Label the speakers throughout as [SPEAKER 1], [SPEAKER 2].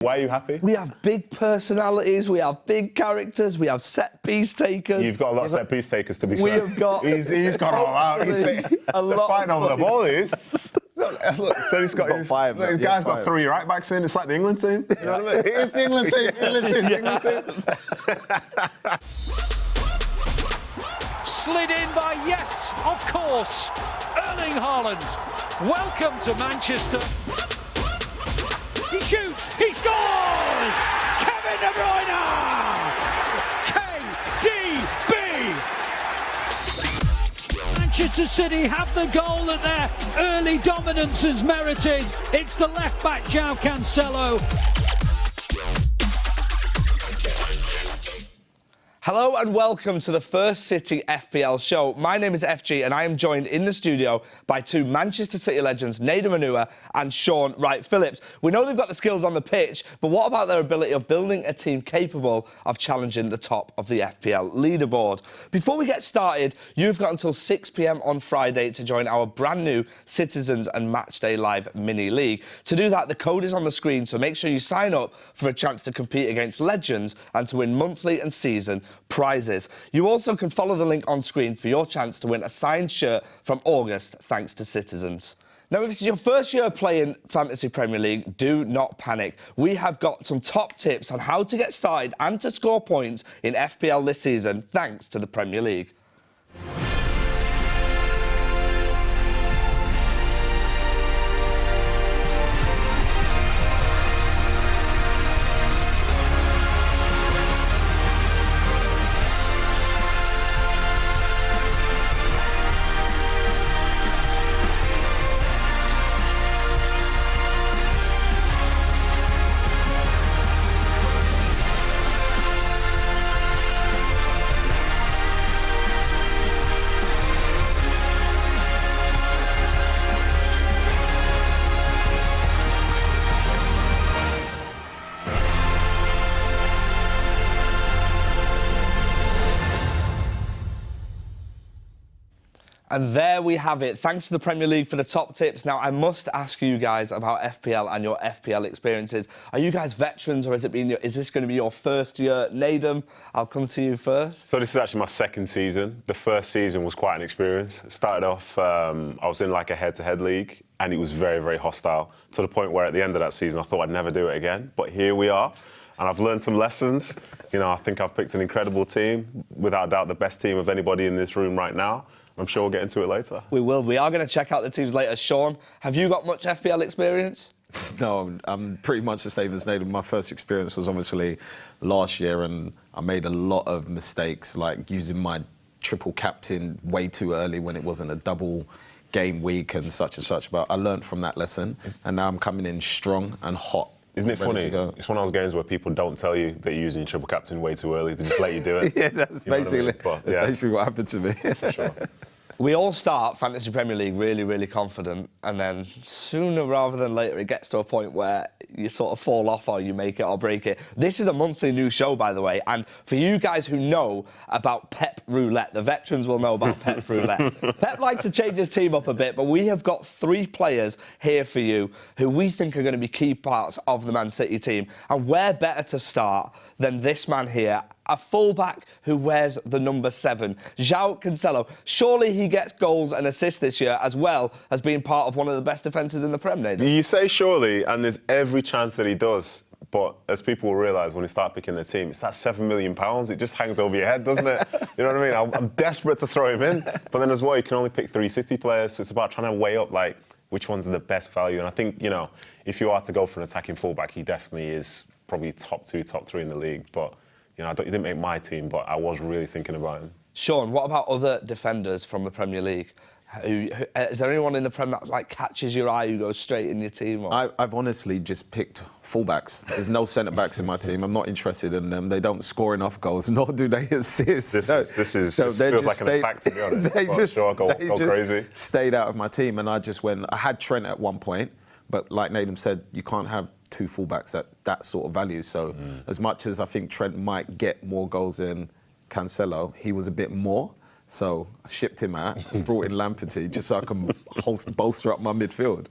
[SPEAKER 1] Why are you happy?
[SPEAKER 2] We have big personalities, we have big characters, we have set-piece takers.
[SPEAKER 1] You've got a lot of set-piece takers, to be fair.
[SPEAKER 2] We have got...
[SPEAKER 1] He's gone all out. He's fighting over the ball, he is. Look, so he's got his guy's got 3 right-backs in. It's like the England team. You know what I mean? It is the England team. It literally is the England team.
[SPEAKER 3] Slid in by, yes, of course, Erling Haaland. Welcome to Manchester. He shoots, he scores! Kevin De Bruyne! KDB! Manchester City have the goal that their early dominance has merited. It's the left-back João Cancelo.
[SPEAKER 2] Hello and welcome to the first City FPL Show. My name is FG and I am joined in the studio by 2 Manchester City legends, Nedum Onuoha and Shaun Wright-Phillips. We know they've got the skills on the pitch, but what about their ability of building a team capable of challenging the top of the FPL leaderboard? Before we get started, you've got until 6 p.m. on Friday to join our brand new Citizens and Matchday Live mini league. To do that, the code is on the screen, so make sure you sign up for a chance to compete against legends and to win monthly and season prizes. You also can follow the link on screen for your chance to win a signed shirt from August, thanks to Citizens. Now, if it's your first year playing Fantasy Premier League, do not panic. We have got some top tips on how to get started and to score points in FPL this season, thanks to the Premier League. And there we have it. Thanks to the Premier League for the top tips. Now, I must ask you guys about FPL and your FPL experiences. Are you guys veterans, or is this going to be your first year? Nedum, I'll come to you first.
[SPEAKER 1] So this is actually my second season. The first season was quite an experience. Started off, I was in like a head-to-head league, and it was very, very hostile, to the point where at the end of that season, I thought I'd never do it again. But here we are, and I've learned some lessons. You know, I think I've picked an incredible team, without doubt the best team of anybody in this room right now. I'm sure we'll get into it later. We will.
[SPEAKER 2] We are going to check out the teams later. Shaun, have you got much FPL experience?
[SPEAKER 4] No, I'm pretty much the same as Nedum. My first experience was obviously last year, and I made a lot of mistakes, like using my triple captain way too early when it wasn't a double game week and such. But I learned from that lesson, and now I'm coming in strong and hot.
[SPEAKER 1] Isn't it funny? It's one of those games where people don't tell you that you're using your triple captain way too early. They just let you do it.
[SPEAKER 4] Yeah, that's basically what happened to me.
[SPEAKER 1] For sure.
[SPEAKER 2] We all start Fantasy Premier League really, really confident, and then sooner rather than later it gets to a point where you sort of fall off, or you make it or break it. This is a monthly new show, by the way, and for you guys who know about Pep Roulette, the veterans will know about Pep Roulette. Pep likes to change his team up a bit, but we have got 3 players here for you who we think are going to be key parts of the Man City team, and where better to start than this man here, a fullback who wears the number 7, João Cancelo. Surely he gets goals and assists this year, as well as being part of one of the best defences in the Prem, Nedum.
[SPEAKER 1] You say surely, and there's every chance that he does. But as people will realise when they start picking their team, it's that £7 million. It just hangs over your head, doesn't it? You know what I mean? I'm desperate to throw him in. But then as well, you can only pick 3 City players. So it's about trying to weigh up, like, which ones are the best value. And I think, you know, if you are to go for an attacking fullback, he definitely is probably top 2, top 3 in the league. But you know, he didn't make my team, but I was really thinking about him.
[SPEAKER 2] Shaun, what about other defenders from the Premier League? Is there anyone in the Prem that like catches your eye who goes straight in your team? Or?
[SPEAKER 4] I've honestly just picked fullbacks. There's no centre-backs in my team. I'm not interested in them. They don't score enough goals, nor do they assist.
[SPEAKER 1] This feels like an attack, to be honest.
[SPEAKER 4] They just
[SPEAKER 1] go crazy.
[SPEAKER 4] Stayed out of my team, and I just went. I had Trent at one point, but like Nedum said, you can't have 2 fullbacks at that sort of value. So as much as I think Trent might get more goals than Cancelo, he was a bit more. So I shipped him out, brought in Lamperty just so I can bolster up my midfield.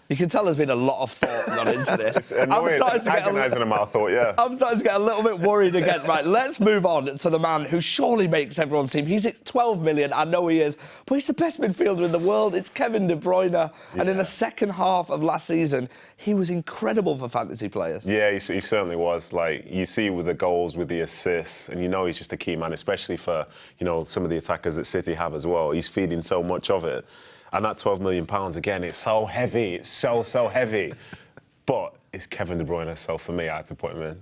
[SPEAKER 2] You can tell there's been a lot of thought gone into this.
[SPEAKER 1] It's annoying, agonising amount of thought, yeah.
[SPEAKER 2] I'm starting to get a little bit worried again. Right, let's move on to the man who surely makes everyone's team. He's at 12 million, I know he is, but he's the best midfielder in the world. It's Kevin De Bruyne. Yeah. And in the second half of last season, he was incredible for fantasy players.
[SPEAKER 1] Yeah, he certainly was. Like, you see with the goals, with the assists, and you know he's just a key man, especially for, you know, some of the attackers that City have as well. He's feeding so much of it. And that £12 million, again, it's so heavy. It's so heavy. But it's Kevin De Bruyne, so for me, I had to put him in.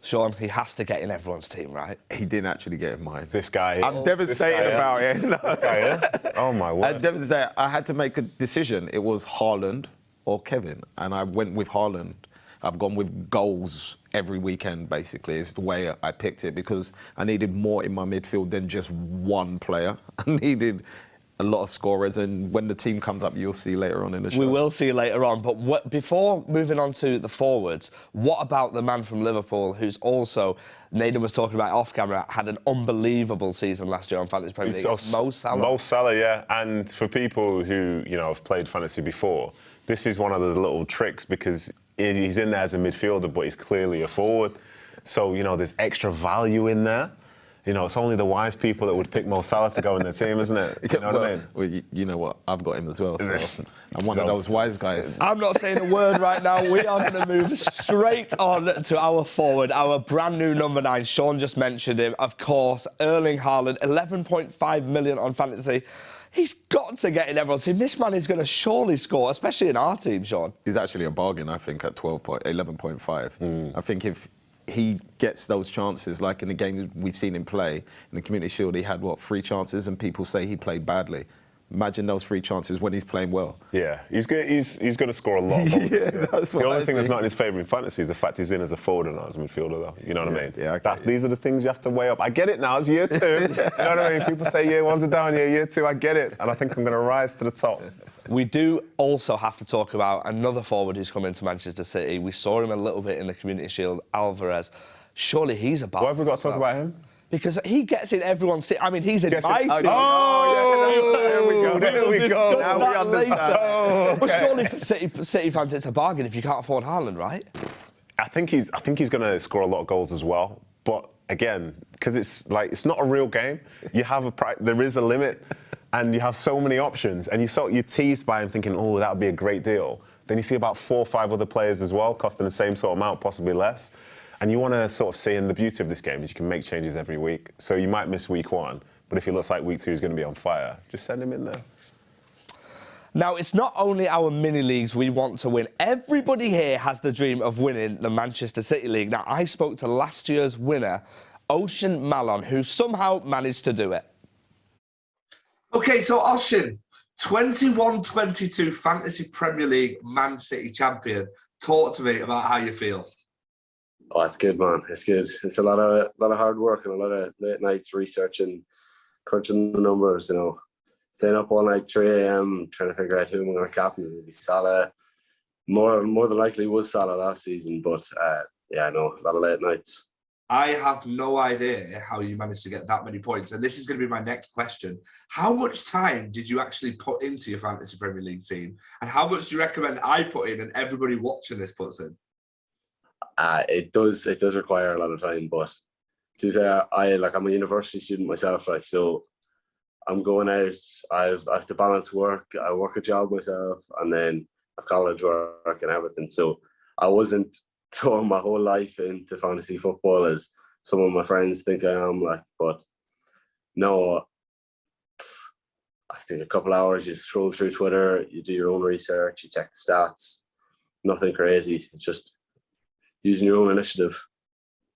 [SPEAKER 2] Shaun, he has to get in everyone's team, right?
[SPEAKER 4] He didn't actually get in mine.
[SPEAKER 1] This guy.
[SPEAKER 4] I'm devastated about it.
[SPEAKER 1] This guy, yeah? Oh, my word.
[SPEAKER 4] I'm devastated. I had to make a decision. It was Haaland or Kevin. And I went with Haaland. I've gone with goals every weekend, basically. It's the way I picked it because I needed more in my midfield than just one player. I needed a lot of scorers, and when the team comes up, you'll see later on in the show.
[SPEAKER 2] We will see later on, but before moving on to the forwards, what about the man from Liverpool who's also, Nedum was talking about off camera, had an unbelievable season last year on Fantasy Premier League? Mo Salah.
[SPEAKER 1] Mo Salah, yeah. And for people who, you know, have played fantasy before, this is one of the little tricks because he's in there as a midfielder, but he's clearly a forward. So, you know, there's extra value in there. You know, it's only the wise people that would pick Mo Salah to go in their team, isn't it? You know what I mean?
[SPEAKER 4] Well, you know what? I've got him as well, so I'm one of those wise guys.
[SPEAKER 2] I'm not saying a word right now. We are going to move straight on to our forward, our brand new number 9. Shaun just mentioned him. Of course, Erling Haaland, 11.5 million on fantasy. He's got to get in everyone's team. This man is going to surely score, especially in our team, Shaun.
[SPEAKER 4] He's actually a bargain, I think, at 11.5. I think if he gets those chances, like in the game we've seen him play, in the Community Shield, he had, 3 chances, and people say he played badly. Imagine those 3 chances when he's playing well.
[SPEAKER 1] Yeah, he's going to score a lot of goals.
[SPEAKER 4] Yeah, that's
[SPEAKER 1] the only thing that's not in his favour in fantasy is the fact he's in as a forward and not as a midfielder, though. You know what I mean?
[SPEAKER 4] Yeah,
[SPEAKER 1] These are the things you have to weigh up. I get it now, it's year 2. You know what I mean? People say year 1's a down year, year 2, I get it. And I think I'm going to rise to the top.
[SPEAKER 2] We do also have to talk about another forward who's come into Manchester City. We saw him a little bit in the Community Shield, Alvarez. Surely he's about.
[SPEAKER 1] Why have we got to talk about him?
[SPEAKER 2] Because he gets in everyone's team. I mean, he's in my team.
[SPEAKER 1] Oh, there we go.
[SPEAKER 2] Now we understand. But surely for City fans, it's a bargain if you can't afford Haaland, right?
[SPEAKER 1] I think he's going to score a lot of goals as well. But again, because it's not a real game. You have there is a limit, and you have so many options, and you're teased by him thinking, oh, that would be a great deal. Then you see about 4 or 5 other players as well, costing the same sort of amount, possibly less. And you want to sort of see, and the beauty of this game is you can make changes every week. So you might miss week 1, but if it looks like week 2 is going to be on fire, just send him in there.
[SPEAKER 2] Now, it's not only our mini leagues we want to win. Everybody here has the dream of winning the Manchester City League. Now, I spoke to last year's winner, Oisin Mallon, who somehow managed to do it.
[SPEAKER 5] OK, so Oisin, 21-22 Fantasy Premier League Man City champion. Talk to me about how you feel.
[SPEAKER 6] Oh, it's good, man. It's good. It's a lot of hard work and a lot of late nights researching, crunching the numbers. You know, staying up all night, 3 a.m. trying to figure out who I'm going to captain. Is it be Salah? More than likely was Salah last season, but yeah, no, a lot of late nights.
[SPEAKER 5] I have no idea how you managed to get that many points, and this is going to be my next question. How much time did you actually put into your Fantasy Premier League team, and how much do you recommend I put in and everybody watching this puts in?
[SPEAKER 6] It does require a lot of time, but to be fair, I'm a university student myself, so I'm going out. I have to balance work. I work a job myself, and then I've college work and everything. So I wasn't throwing my whole life into fantasy football as some of my friends think I am. But no, I think a couple hours. You scroll through Twitter, you do your own research, you check the stats. Nothing crazy. It's just using your own initiative.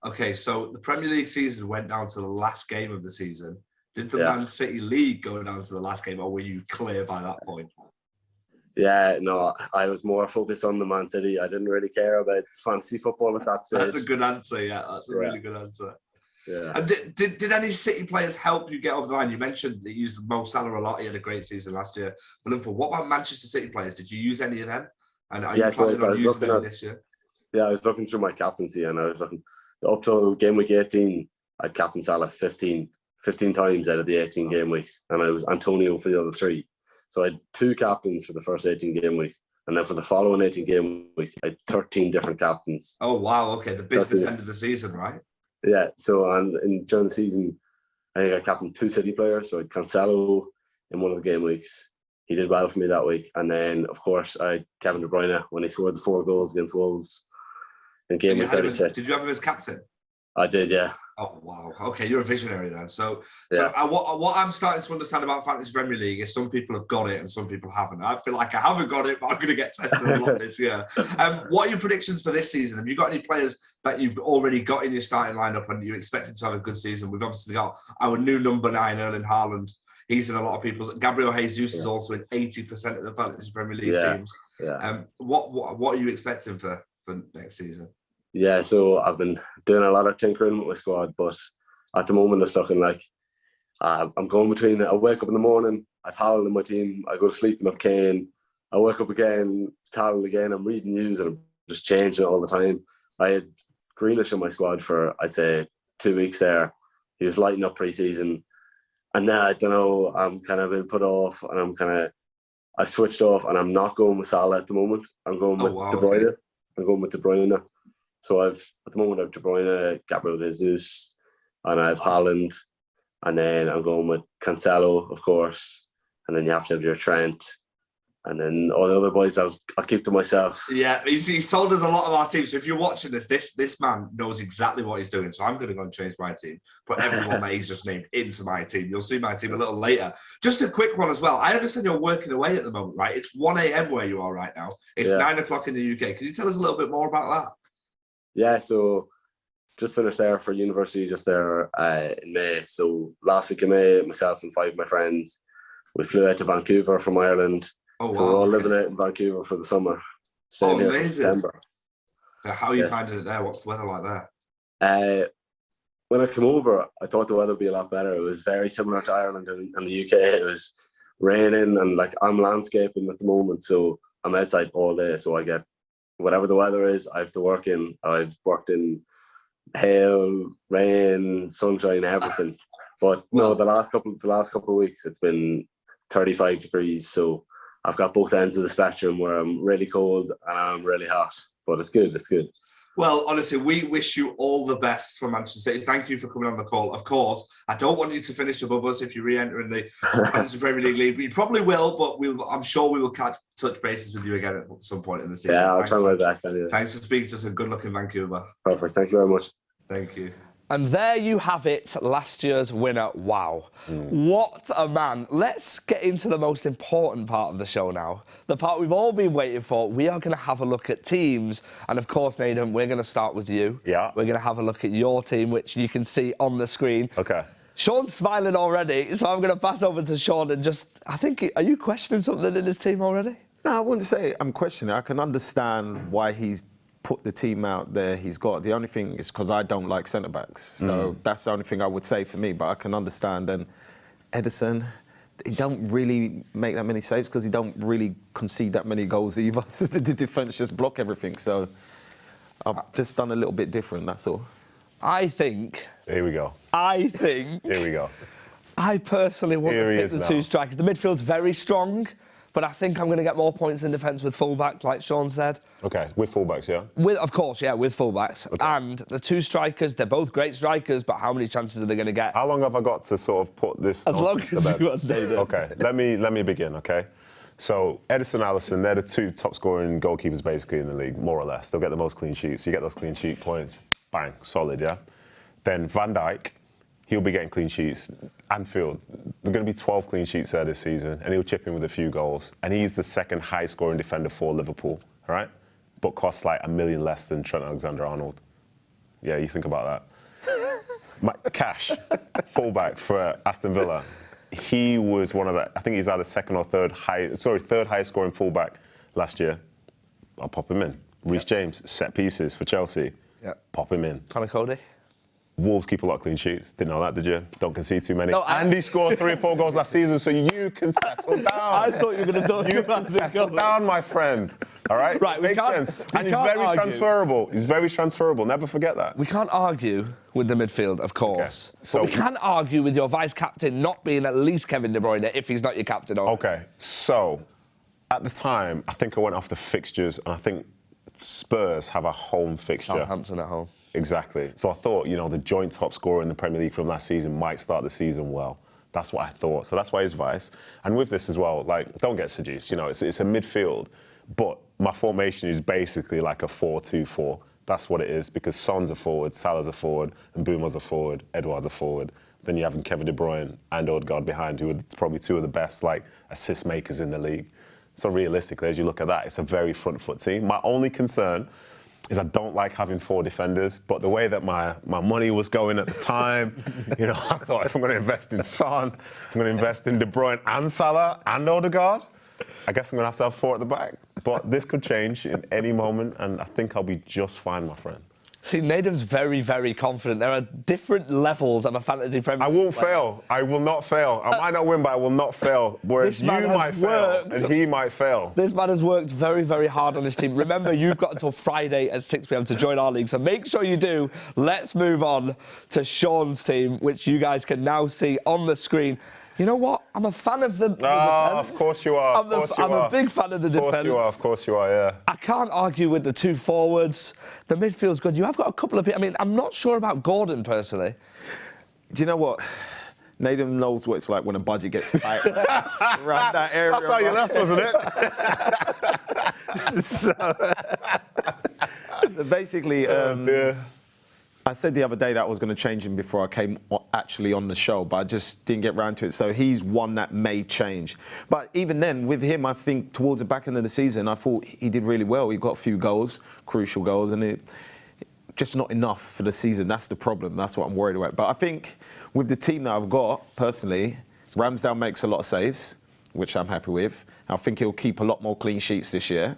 [SPEAKER 5] Okay, so the Premier League season went down to the last game of the season. Did the Man City League go down to the last game, or were you clear by that point?
[SPEAKER 6] Yeah, no, I was more focused on the Man City. I didn't really care about fantasy football at that stage.
[SPEAKER 5] That's a good answer, yeah. That's a really good answer.
[SPEAKER 6] Yeah.
[SPEAKER 5] And did any City players help you get over the line? You mentioned that you used Mo Salah a lot. He had a great season last year. But Liverpool, what about Manchester City players? Did you use any of them? And are you planning on using them this year?
[SPEAKER 6] Yeah, I was looking through my captaincy, and I was looking up till game week 18. I'd captain Salah 15 times out of the 18 game weeks, and I was Antonio for the other 3. So I had 2 captains for the first 18 game weeks. And then for the following 18 game weeks, I had 13 different captains.
[SPEAKER 5] Oh, wow. Okay. The business end of the season, right?
[SPEAKER 6] Yeah. So during the season, I think I captained 2 City players. So I had Cancelo in one of the game weeks. He did well for me that week. And then, of course, I had Kevin De Bruyne when he scored the 4 goals against Wolves in game week 36.
[SPEAKER 5] Did you have him as captain?
[SPEAKER 6] I did, yeah.
[SPEAKER 5] Oh, wow. Okay, you're a visionary then. So
[SPEAKER 6] Yeah.
[SPEAKER 5] what I'm starting to understand about Fantasy Premier League is some people have got it and some people haven't. I feel like I haven't got it, but I'm going to get tested a lot this year. What are your predictions for this season? Have you got any players that you've already got in your starting lineup and you're expecting to have a good season? We've obviously got our new number 9, Erling Haaland. He's in a lot of people's. Gabriel Jesus is also in 80% of the Fantasy Premier League teams.
[SPEAKER 6] Yeah.
[SPEAKER 5] What are you expecting for next season?
[SPEAKER 6] Yeah, so I've been doing a lot of tinkering with my squad, but at the moment it's looking like I'm going between. I wake up in the morning, I've Haaland in my team. I go to sleep and I've Kane. I wake up again, Haaland again. I'm reading news and I'm just changing it all the time. I had Grealish in my squad for, I'd say, 2 weeks there. He was lighting up pre-season. And now, I don't know, I'm kind of been put off and I switched off and I'm not going with Salah at the moment. I'm going with De Bruyne. Okay. I'm going with De Bruyne. So at the moment I have De Bruyne, Gabriel Jesus, and I have Haaland, and then I'm going with Cancelo, of course, and then you have to have your Trent, and then all the other boys I'll keep to myself.
[SPEAKER 5] Yeah, he's told us a lot of our team. So if you're watching this man knows exactly what he's doing. So I'm going to go and change my team, put everyone that he's just named into my team. You'll see my team a little later. Just a quick one as well. I understand you're working away at the moment, right? It's 1 a.m. where you are right now. It's 9 o'clock in the UK. Can you tell us a little bit more about that?
[SPEAKER 6] Yeah, so just finished there for university just there in May. So last week in May, myself and 5 of my friends, we flew out to Vancouver from Ireland.
[SPEAKER 5] Oh, wow.
[SPEAKER 6] So we're all living out in Vancouver for the summer. Staying here for September.
[SPEAKER 5] How are you finding it there? What's the weather like
[SPEAKER 6] there? When I came over, I thought the weather would be a lot better. It was very similar to Ireland and the UK. It was raining and I'm landscaping at the moment, so I'm outside all day. So I get whatever the weather is, I have to work in. I've worked in hail, rain, sunshine, everything. But no, the last couple of weeks it's been 35 degrees. So I've got both ends of the spectrum where I'm really cold and I'm really hot. But it's good. It's good.
[SPEAKER 5] Well, honestly, we wish you all the best for Manchester City. Thank you for coming on the call. Of course, I don't want you to finish above us if you re-enter in the Fantasy Premier League league. You probably will, but I'm sure we will touch bases with you again at some point in the season.
[SPEAKER 6] Yeah, I'll try my best anyway.
[SPEAKER 5] Thanks for speaking to us and good luck in Vancouver.
[SPEAKER 6] Perfect. Thank you very much.
[SPEAKER 5] Thank you.
[SPEAKER 2] And there you have it, last year's winner. Wow. What a man. Let's get into the most important part of the show now. The part we've all been waiting for. We are going to have a look at teams. And of course, Nedum, we're going to start with you.
[SPEAKER 1] Yeah.
[SPEAKER 2] We're going to have a look at your team, which you can see on the screen.
[SPEAKER 1] Okay.
[SPEAKER 2] Sean's smiling already, so I'm going to pass over to Shaun and are you questioning something in his team already?
[SPEAKER 4] No, I wouldn't say I'm questioning. I can understand why he's put the team out there he's got. The only thing is because I don't like centre-backs. So that's the only thing I would say for me, but I can understand. And Ederson, he don't really make that many saves because he don't really concede that many goals either. The defence just block everything. So I've just done a little bit different, that's all.
[SPEAKER 2] I think...
[SPEAKER 1] Here we go. Here we go.
[SPEAKER 2] I personally want to pick the 2 strikers. The midfield's very strong, but I think I'm going to get more points in defence with fullbacks, like Shaun said.
[SPEAKER 1] Okay, with fullbacks, yeah?
[SPEAKER 2] Of course, with fullbacks. Okay. And the 2 strikers, they're both great strikers, but how many chances are they going to get?
[SPEAKER 1] How long have I got to sort of put this?
[SPEAKER 2] As long as you want, David.
[SPEAKER 1] Okay, let me begin, okay? So, Ederson, Alisson, they're the 2 top-scoring goalkeepers basically in the league, more or less. They'll get the most clean sheets. You get those clean sheet points, bang, solid, yeah? Then Van Dijk, he'll be getting clean sheets. Anfield, there are going to be 12 clean sheets there this season, and he'll chip in with a few goals. And he's the second highest scoring defender for Liverpool, all right? But costs like $1 million less than Trent Alexander-Arnold. Yeah, you think about that. Cash, fullback for Aston Villa. He was one of the, I think he's either third highest scoring fullback last year. I'll pop him in. Reece James, set pieces for Chelsea. Pop him in.
[SPEAKER 2] Connor Cody.
[SPEAKER 1] Wolves keep a lot of clean sheets. Didn't know that, did you? Don't concede too many. No, and he scored 3 or 4 goals last season, so you can settle down.
[SPEAKER 2] I thought you were going to talk about
[SPEAKER 1] the settle down, my friend. All right?
[SPEAKER 2] Right,
[SPEAKER 1] makes sense. And he's very transferable. He's very transferable. Never forget that.
[SPEAKER 2] We can't argue with the midfield, of course. Okay. So but we can argue with your vice-captain not being at least Kevin De Bruyne if he's not your captain.
[SPEAKER 1] Okay, so At the time, I think I went off the fixtures, and I think Spurs have a home fixture.
[SPEAKER 2] Southampton at home.
[SPEAKER 1] Exactly. So I thought, the joint top scorer in the Premier League from last season might start the season well. That's what I thought. So that's why his advice. And with this as well, don't get seduced. It's a midfield, but my formation is basically like a 4-2-4. That's what it is, because Son's a forward, Salah's a forward, and Mbeumo's a forward, Edouard's a forward. Then you have Kevin De Bruyne and Odegaard behind, who are probably two of the best assist makers in the league. So realistically, as you look at that, it's a very front foot team. My only concern is I don't like having 4 defenders, but the way that my money was going at the time, I thought if I'm going to invest in Son, I'm going to invest in De Bruyne and Salah and Odegaard, I guess I'm going to have 4 at the back. But this could change in any moment, and I think I'll be just fine, my friend.
[SPEAKER 2] See, Nedum's very, very confident. There are different levels of a fantasy Premier League.
[SPEAKER 1] I won't fail. I will not fail. I might not win, but I will not fail. Whereas you might fail and he might fail.
[SPEAKER 2] This man has worked very, very hard on his team. Remember, you've got until Friday at 6 p.m. to join our league, so make sure you do. Let's move on to Shaun's team, which you guys can now see on the screen. You know what? I'm a fan of the defence.
[SPEAKER 1] Of course you are.
[SPEAKER 2] I'm a big fan of the defence.
[SPEAKER 1] Of course you are, yeah.
[SPEAKER 2] I can't argue with the 2 forwards. The midfield's good. You have got a couple of people. I mean, I'm not sure about Gordon, personally.
[SPEAKER 4] Do you know what? Nedum knows what it's like when a budget gets tight around that area.
[SPEAKER 1] That's how you left, wasn't it?
[SPEAKER 4] So, basically, I said the other day that I was going to change him before I came actually on the show, but I just didn't get round to it. So he's one that may change. But even then, with him, I think towards the back end of the season, I thought he did really well. He got a few goals, crucial goals, and it just not enough for the season. That's the problem. That's what I'm worried about. But I think with the team that I've got, personally, Ramsdale makes a lot of saves, which I'm happy with. I think he'll keep a lot more clean sheets this year.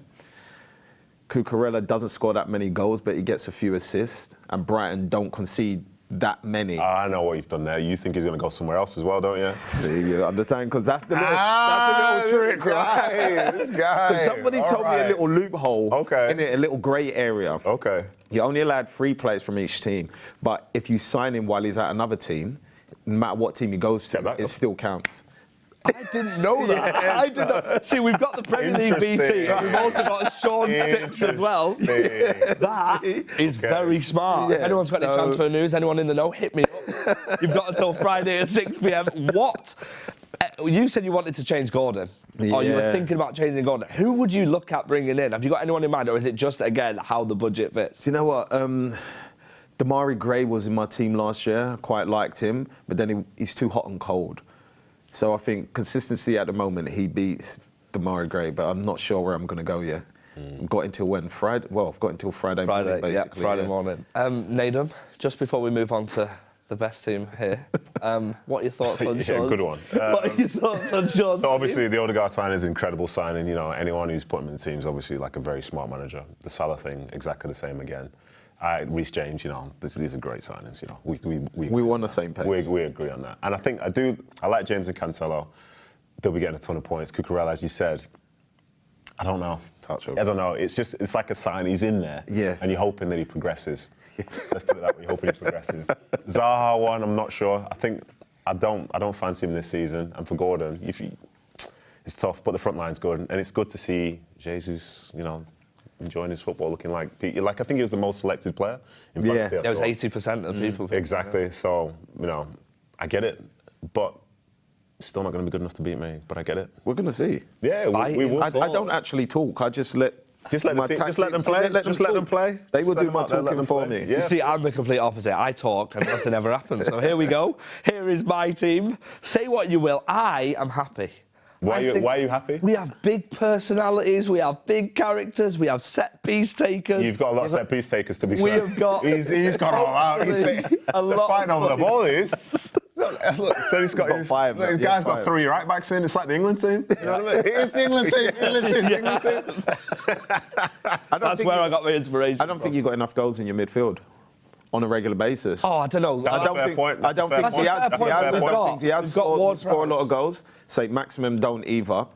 [SPEAKER 4] Cucurella doesn't score that many goals, but he gets a few assists. And Brighton don't concede that many.
[SPEAKER 1] I know what you've done there. You think he's going to go somewhere else as well, don't you?
[SPEAKER 4] See, you understand? Because that's the little trick, right?
[SPEAKER 1] This guy.
[SPEAKER 4] Because somebody told me a little loophole in it, a little grey area.
[SPEAKER 1] Okay.
[SPEAKER 4] You're only allowed 3 players from each team. But if you sign him while he's at another team, no matter what team he goes to, it still counts.
[SPEAKER 2] I didn't know that. I didn't know. See, we've got the Premier League BT, and we've also got Shaun's tips as well. That is very smart.
[SPEAKER 4] Yeah,
[SPEAKER 2] if anyone's got any transfer news, anyone in the know, hit me up. You've got until Friday at 6 p.m. What? You said you wanted to change Gordon. Or you were thinking about changing Gordon. Who would you look at bringing in? Have you got anyone in mind, or is it just, again, how the budget fits?
[SPEAKER 4] Do you know what? Damari Gray was in my team last year. I quite liked him, but then he's too hot and cold. So I think consistency at the moment, he beats Damari Gray, but I'm not sure where I'm going to go yet. I've got until when? Friday? Well, I've got until Friday morning, basically.
[SPEAKER 2] Friday morning. Nedum, just before we move on to the best team here, what are your thoughts on Shaun's?
[SPEAKER 1] Good one.
[SPEAKER 2] What are your thoughts on Shaun's
[SPEAKER 1] So obviously
[SPEAKER 2] team?
[SPEAKER 1] the Odegaard signing is an incredible signing. Anyone who's put him in the team is obviously a very smart manager. The Salah thing, exactly the same again. Reece James, these are great signings.
[SPEAKER 4] We were on the same page.
[SPEAKER 1] We agree on that. And I like James and Cancelo. They'll be getting a ton of points. Cucurella, as you said, I don't know. I don't know. It's like a sign. He's in there.
[SPEAKER 4] Yeah.
[SPEAKER 1] And you're hoping that he progresses. Let's put it that way. You're hoping he progresses. Zaha one, I'm not sure. I don't fancy him this season. And for Gordon, it's tough, but the front line's good. And it's good to see Jesus, enjoying his football, looking like I think he was the most selected player in front of
[SPEAKER 2] It was 80% of people.
[SPEAKER 1] Exactly. Yeah. So, I get it, but still not going to be good enough to beat me. But I get it.
[SPEAKER 4] We're going to see.
[SPEAKER 1] Yeah, we will.
[SPEAKER 4] I don't actually talk. I just let
[SPEAKER 1] them play. Just let them play.
[SPEAKER 4] They will do my talking for me.
[SPEAKER 2] Yeah. You see, I'm the complete opposite. I talk and nothing ever happens. So here we go. Here is my team. Say what you will. I am happy.
[SPEAKER 1] Why are you happy?
[SPEAKER 2] We have big personalities, we have big characters, we have set-piece takers.
[SPEAKER 1] You've got a lot of set-piece takers, to be fair.
[SPEAKER 2] We have got...
[SPEAKER 1] He's gone all out. He's fighting over the ball, Look, so he's got his guy's got 3 right-backs in. It's like the England team. You know what I mean? It is the England team. It literally is the England team.
[SPEAKER 2] That's where I got my inspiration.
[SPEAKER 4] I don't think you've got enough goals in your midfield on a regular basis.
[SPEAKER 2] Oh, I don't know.
[SPEAKER 1] I don't think
[SPEAKER 4] he has scored a lot of goals. St. Maximum don't either.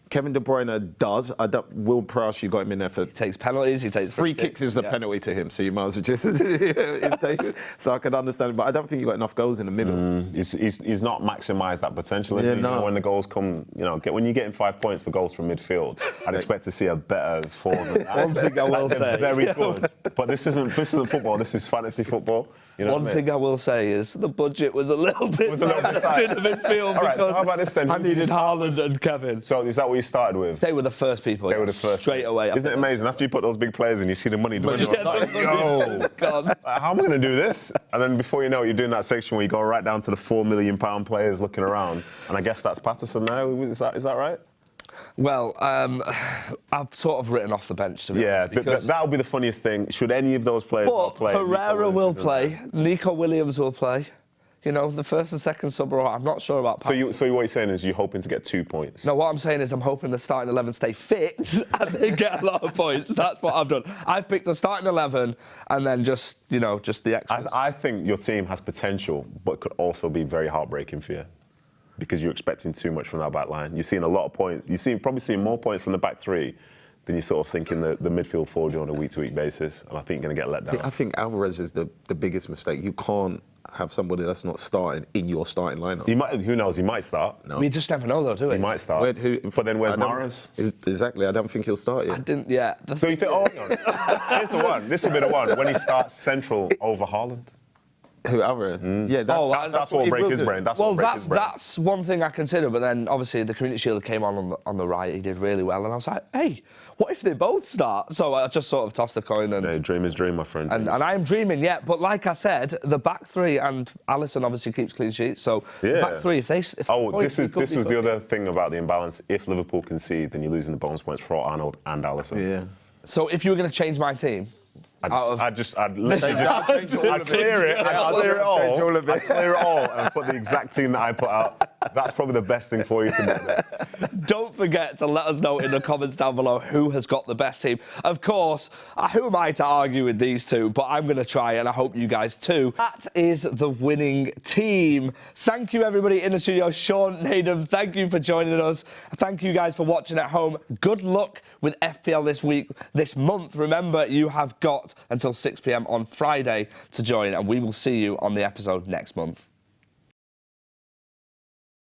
[SPEAKER 4] Kevin De Bruyne does. Will Prowse, you got him in there for...
[SPEAKER 2] He takes penalties, he takes
[SPEAKER 4] free kicks is the penalty to him, so you might as well just take it. So I can understand it, but I don't think he got enough goals in the middle.
[SPEAKER 1] He's not maximised that potential.
[SPEAKER 4] Yeah,
[SPEAKER 1] You know, when the goals come, when you're getting 5 points for goals from midfield, I'd expect to see a better form than that.
[SPEAKER 2] One thing I will say.
[SPEAKER 1] Very good. But this isn't football, this is fantasy football. You know
[SPEAKER 2] One thing I will say is the budget was a little bit tight in the midfield.
[SPEAKER 1] All right, so how about this then?
[SPEAKER 2] I needed Haaland and Kevin.
[SPEAKER 1] So is that what you started with?
[SPEAKER 2] They were the first people.
[SPEAKER 1] They were the first.
[SPEAKER 2] Straight away.
[SPEAKER 1] Isn't it amazing? After you put those big players in, you see the money dwindle.
[SPEAKER 2] Yo!
[SPEAKER 1] How am I going to do this? And then before you know it, you're doing that section where you go right down to the £4 million players looking around. And I guess that's Patterson now. Is that right?
[SPEAKER 2] Well, I've sort of written off the bench, to be honest.
[SPEAKER 1] Yeah, that'll be the funniest thing. Should any of those players not play?
[SPEAKER 2] Pereira will play. Nico Williams will play. You know, the first and second sub row, I'm not sure about Patterson.
[SPEAKER 1] So what you're saying is you're hoping to get 2 points?
[SPEAKER 2] No, what I'm saying is I'm hoping the starting 11 stay fit and they get a lot of points. That's what I've done. I've picked a starting 11 and then just the extras.
[SPEAKER 1] I think your team has potential, but could also be very heartbreaking for you. Because you're expecting too much from that back line. You're seeing a lot of points. You're probably seeing more points from the back three than you're sort of thinking the midfield forward on a week-to-week basis. And I think you're going to get let down.
[SPEAKER 4] See, I think Alvarez is the biggest mistake. You can't have somebody that's not starting in your starting lineup.
[SPEAKER 1] Who knows? He might start.
[SPEAKER 4] No.
[SPEAKER 2] We just never know, though, do we?
[SPEAKER 1] He might start. But then where's Mahrez?
[SPEAKER 4] Exactly. I don't think he'll start yet.
[SPEAKER 2] I didn't, yeah.
[SPEAKER 1] So you think, hang on. Here's the one. This will be the one. When he starts central over Haaland.
[SPEAKER 4] Who, Alvarez? Yeah,
[SPEAKER 1] that's what will break his brain.
[SPEAKER 2] That's one thing I consider, but then obviously the Community Shield came on the right. He did really well, and I was like, hey, what if they both start? So I just sort of tossed a coin. And
[SPEAKER 1] yeah, dream is dream, my friend.
[SPEAKER 2] And I am dreaming, yeah. But like I said, the back three, and Alisson obviously keeps clean sheets. So the back three, if this was
[SPEAKER 1] the other thing about the imbalance. If Liverpool concede, then you're losing the bonus points for Arnold and Alisson.
[SPEAKER 4] Yeah.
[SPEAKER 2] So if you were going to change my team.
[SPEAKER 1] I'd clear it. I'd clear it all and put the exact team that I put out. That's probably the best thing for you to do.
[SPEAKER 2] Don't forget to let us know in the comments down below who has got the best team. Of course, who am I to argue with these two? But I'm going to try, and I hope you guys too. That is the winning team. Thank you, everybody in the studio. Shaun, Nedum, thank you for joining us. Thank you guys for watching at home. Good luck with FPL this month. Remember, you have got until 6 p.m. on Friday to join, and we will see you on the episode next month.